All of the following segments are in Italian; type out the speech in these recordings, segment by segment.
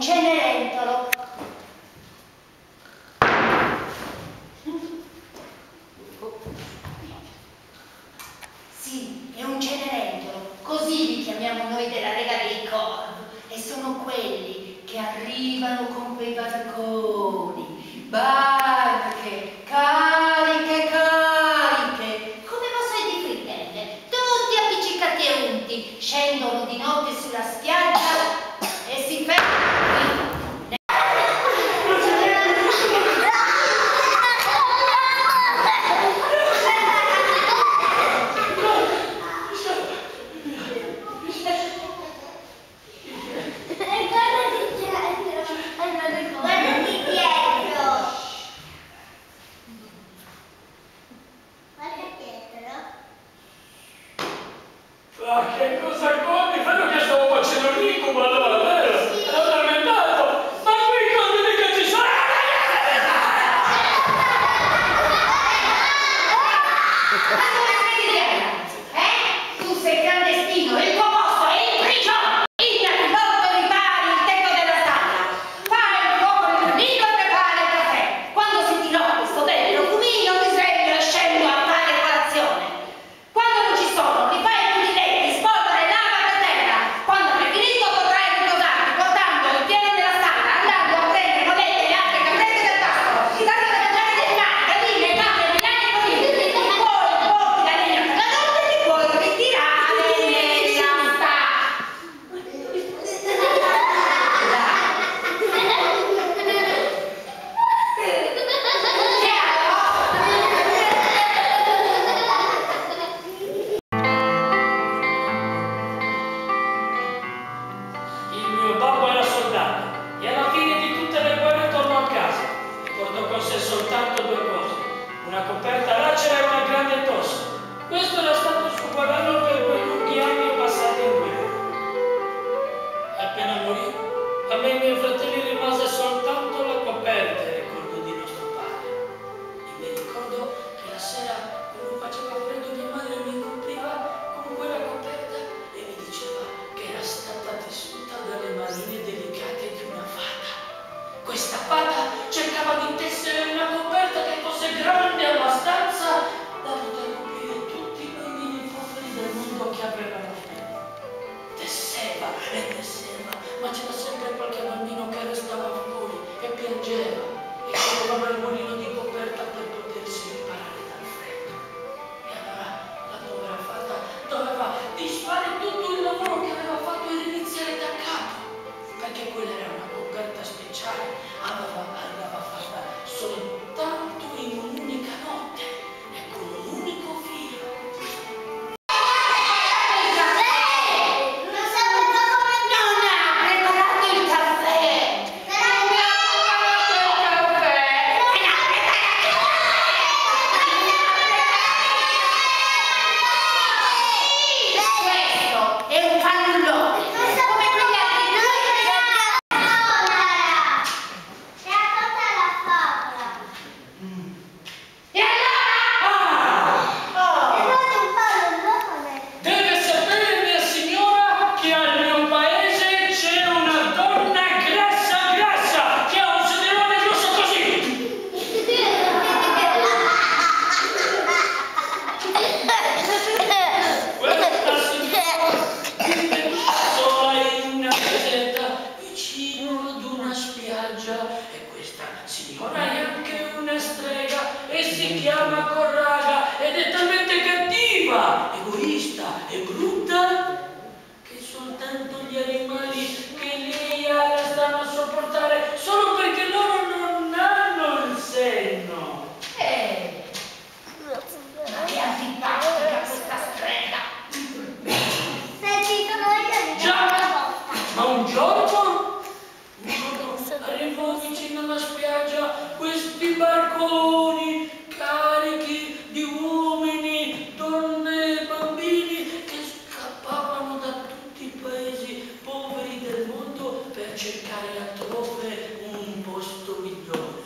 Cenerentolo. Sì, è un Cenerentolo, così li chiamiamo noi della Lega dei Corvi, e sono quelli che arrivano con quei barconi, barche, cariche, cariche, come vassoi di frittelle, tutti appiccicati e unti, scendono di notte sulla spiaggia e si fermano. Che cosa come? Fanno che stavo facendo l'incubo allora, vero? Sì. L'ho addormentato! Ma qui cosa mica ci sono? Tu sei clandestino, il tuo posto è in prigione! Ignati, volto ripari il tetto della stalla! Fai il fuoco nel camino e prepara il caffè! Quando sentirò questo bel profumino mi sveglio e scendo a fare colazione! Quando non ci sono, rifai i pulinetti, spolvera e lava per terra! Quando avrai finito potrai riposarti portando il pieno della stalla, andando a prendere monete e altre caprette del pascolo, dando da mangiare dei mani, galline, capre, milani e conigli! Poi porti la legna per la notte e ti puoi ritirare nella sta. Il mio babbo era soldato e alla fine di tutte le guerre tornò a casa e portò con sé soltanto due cose, una coperta lacera e una grande tosse. Questo era stato il suo guadagno per quei lunghi anni passati in guerra. E appena morì, a me e ai miei fratelli rimase soltanto la coperta in ricordo di nostro padre. E mi ricordo che la sera, quando faceva freddo, mia madre mi copriva con quella coperta e mi diceva che era stata tessuta dalle manine delicate di una fata. Questa fata cercava di tessere una coperta che fosse grande abbastanza da poter coprire tutti i bambini poveri del mondo che avevano freddo. Tesseva e tesseva, ma c'era sempre qualche bambino che restava fuori e piangeva e aveva il mulino di coperta per potersi riparare dal freddo. E allora la povera fata doveva disfare tutto il lavoro che aveva fatto e riniziare da capo, perché quella era una coperta speciale, andava fatta soltanto in un'unica notte e con un unico filo. E questa signora è anche una strega e si chiama Corraga ed è talmente cattiva, egoista e brutta che soltanto gli animali che lei ha la stanno a sopportare solo perché loro non hanno il senno. Ma che antipatica questa strega! Senti, sono io di Già, ma un giorno arrivò vicino alla spiaggia questi barconi carichi di uomini, donne e bambini che scappavano da tutti i paesi poveri del mondo per cercare altrove un posto migliore.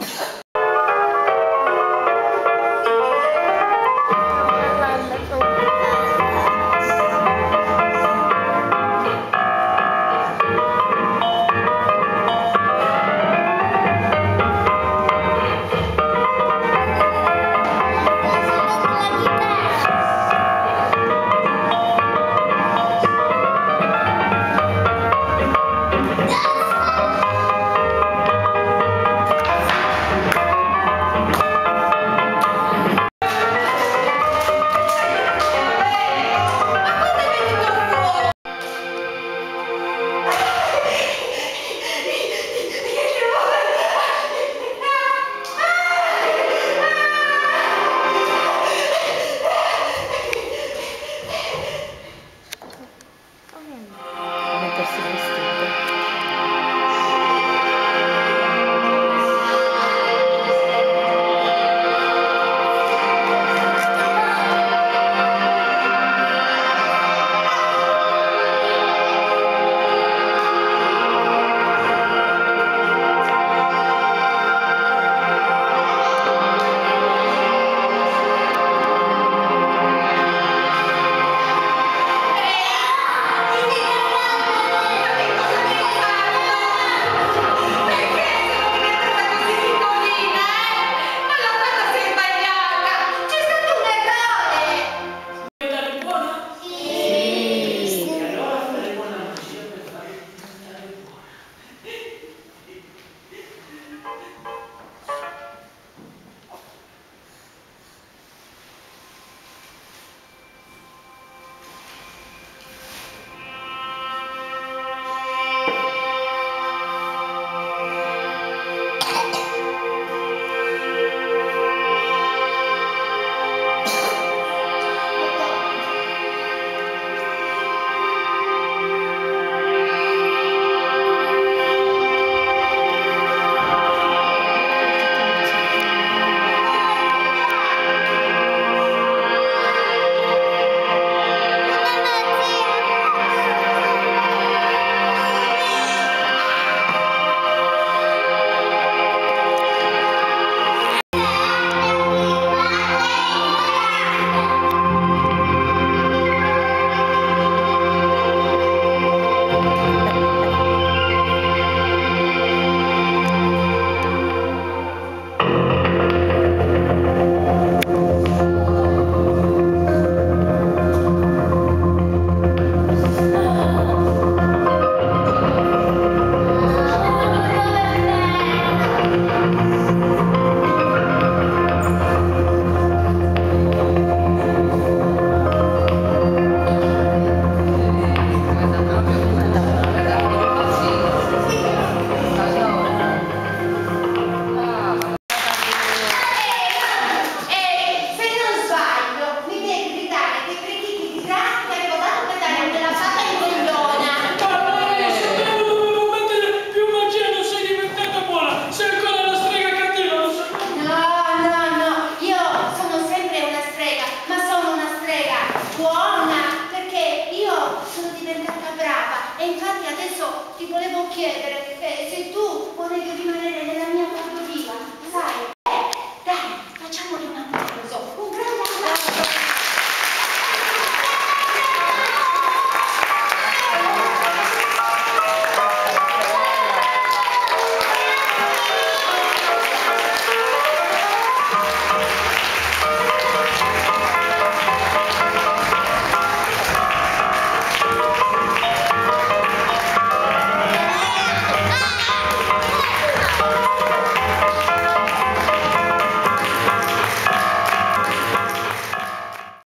vuole che vi